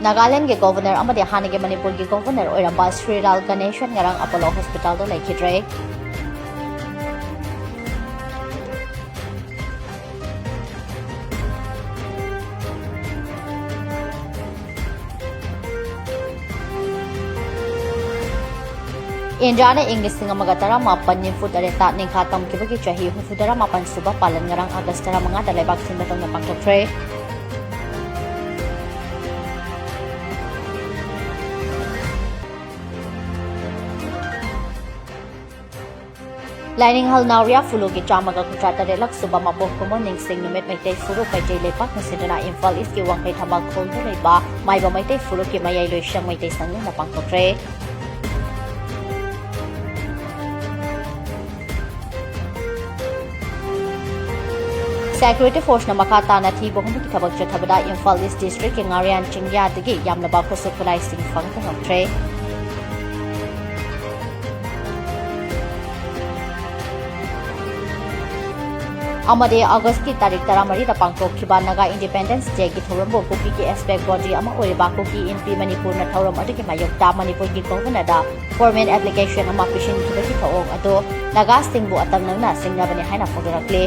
Nagaland के governor अमदे हाने के मणिपुर के गवर्नर ओइरंबा Shrilal Ganesan ngarang Apollo Hospital दा लेखिद्रे India ne English singa magatara mapan ni futare ta ningkha tamkibagi chahi hufudara mapan suba palan ngarang August tara manga da lebak sinda tong pangthokre Lining hal nauria fulu ki chamaga kutrata de lak suba mapok kumo ning sing numit maitei furu paitei lepak nasidana Imphal East ki wangkai thabak khol de leiba maiba maitei furu ki mayai loi shang maitei sangni na pangthokre Security Force na makata na thi bohum ki thabak chathabada Imphal East District ki ngarian chingya dagi yamla ba khosuk pulai sing phang ka hoktre Amade August ki tarik taramari da pangthok khiba Naga Independence Day ki thorambo kuki ki aspect body ama oiba kuki MP Manipur na thoram adu ki mayok ta Manipur ki governor da formal application ama pishin ki thawong ado Naga singbu atang na singna bani haina fodorakle